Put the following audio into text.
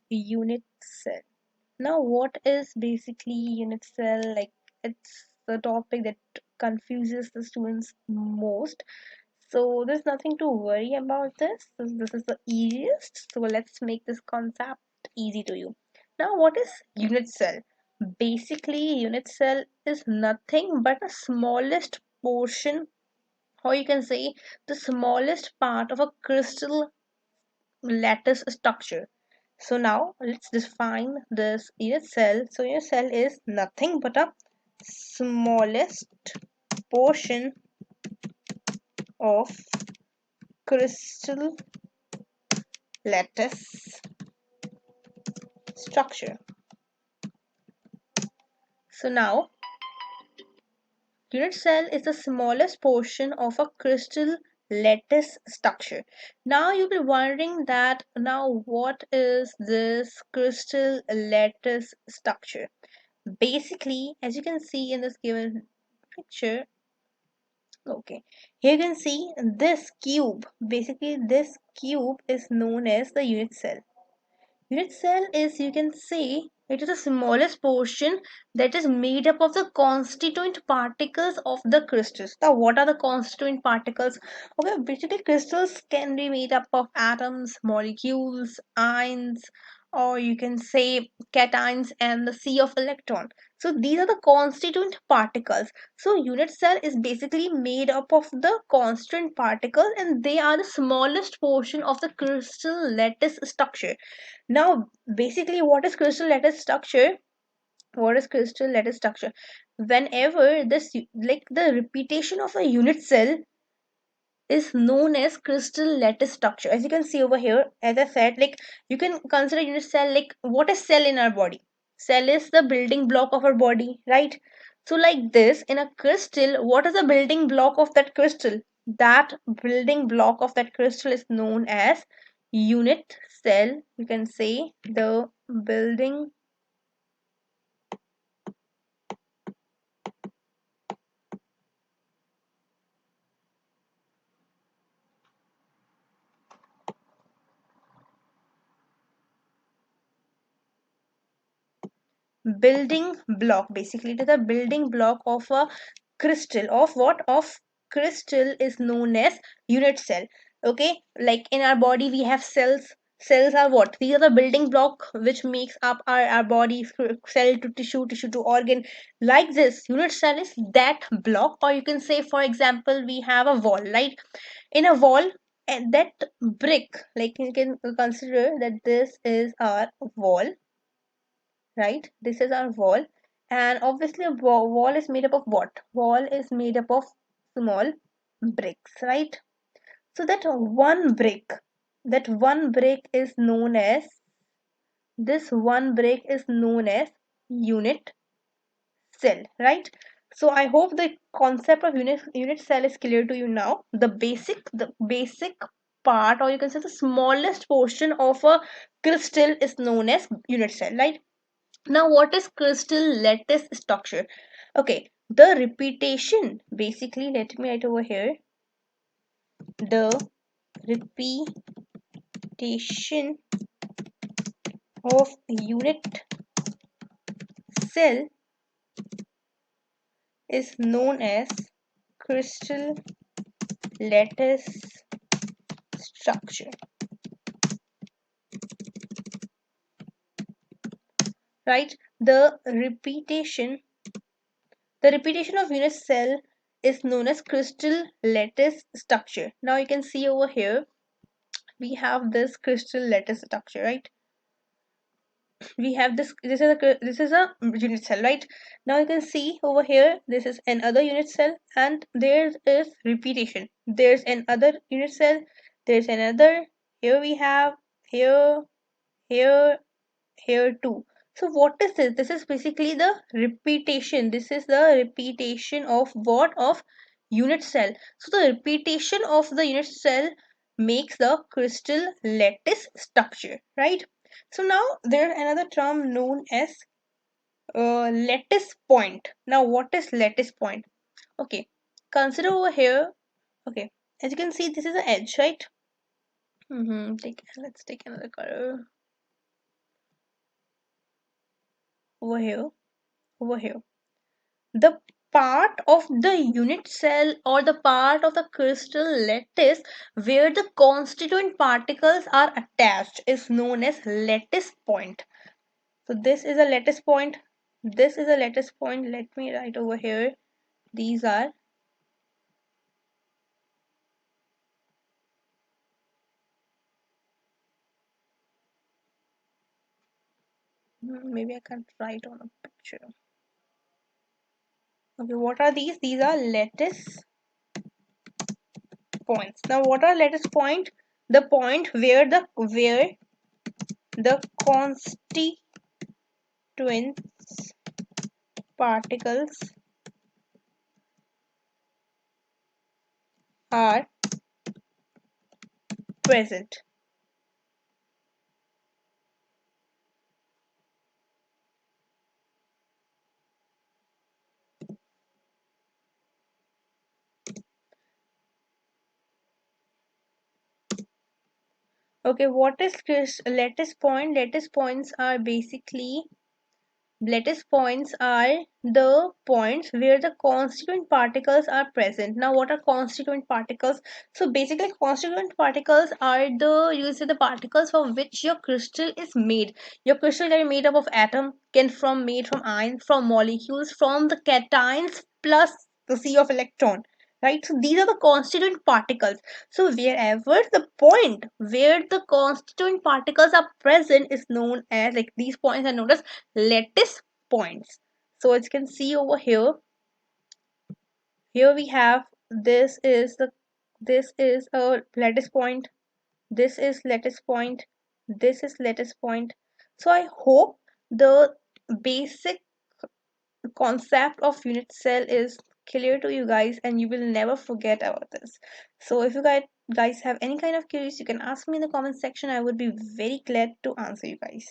unit cell. Now, what is basically unit cell? Like, it's the topic that confuses the students most. So, there's nothing to worry about this. This is the easiest. So, let's make this concept easy to you. Now, what is unit cell? Basically, unit cell is nothing but the smallest portion, or you can say the smallest part of a crystal lattice structure. So now let's define this unit cell. So unit cell is nothing but a smallest portion of crystal lattice structure. So now unit cell is the smallest portion of a crystal lattice structure. Now you'll be wondering that now what is this crystal lattice structure? Basically, as you can see in this given picture, okay, here you can see this cube. Basically, this cube is known as the unit cell. Unit cell is, you can say, it is the smallest portion that is made up of the constituent particles of the crystals. Now, what are the constituent particles? Okay, basically, crystals can be made up of atoms, molecules, ions, or you can say cations and the sea of electron. So, these are the constituent particles. So, unit cell is basically made up of the constituent particles, and they are the smallest portion of the crystal lattice structure. Now, basically, what is crystal lattice structure? What is crystal lattice structure? Whenever this, like the repetition of a unit cell is known as crystal lattice structure. As you can see over here, as I said, like you can consider unit cell like what is cell in our body? Cell is the building block of our body, right? So, like this, in a crystal, what is the building block of that crystal? That building block of that crystal is known as unit cell. You can say the building building block. Basically, it is a building block of a crystal. Of what? Of crystal is known as unit cell. Okay, like in our body we have cells. Cells are what? These are the building block which makes up our body, cell to tissue, tissue to organ. Like this, unit cell is that block. Or you can say, for example, we have a wall, right? In a wall, and that brick, like you can consider that this is our wall, right? This is our wall, and obviously a wall is made up of what? Wall is made up of small bricks, right? So that one brick is known as, this one brick is known as unit cell, right? So I hope the concept of unit cell is clear to you now. The basic part, or you can say the smallest portion of a crystal, is known as unit cell, right? Now, what is crystal lattice structure? Okay, the repetition, basically, let me write over here, the repetition of unit cell is known as crystal lattice structure, right? The repetition of unit cell is known as crystal lattice structure. Now you can see over here we have this crystal lattice structure, right? We have this is a unit cell, right? Now you can see over here this is another unit cell, and there is repetition. There's another unit cell, there's another, here we have, here, here, here too. So what is this? This is basically the repetition. This is the repetition of what? Of unit cell. So the repetition of the unit cell makes the crystal lattice structure, right? So now there's another term known as lattice point. Now what is lattice point? Okay, consider over here. Okay, as you can see, this is the edge, right? Let's take another color. over here, over here. The part of the unit cell or the part of the crystal lattice where the constituent particles are attached is known as lattice point. So this is a lattice point. This is a lattice point. Let me write over here. These are, maybe I can't write on a picture. Okay, what are these? These are lattice points. Now, what are lattice point? The point where the constituent particles are present. Okay, what is lattice point? Lattice points are the points where the constituent particles are present. Now, what are constituent particles? So, basically, constituent particles are you say the particles from which your crystal is made. Your crystal can be made up of atom, made from ions, from molecules, from the cations plus the sea of electron. Right? So, these are the constituent particles. So, wherever the point where the constituent particles are present is known as, like, these points are known as lattice points. So as you can see over here, here we have, this is a lattice point, this is lattice point, this is lattice point. So I hope the basic concept of unit cell is clear to you guys and you will never forget about this. So if you guys have any kind of queries, you can ask me in the comment section. I would be very glad to answer you guys.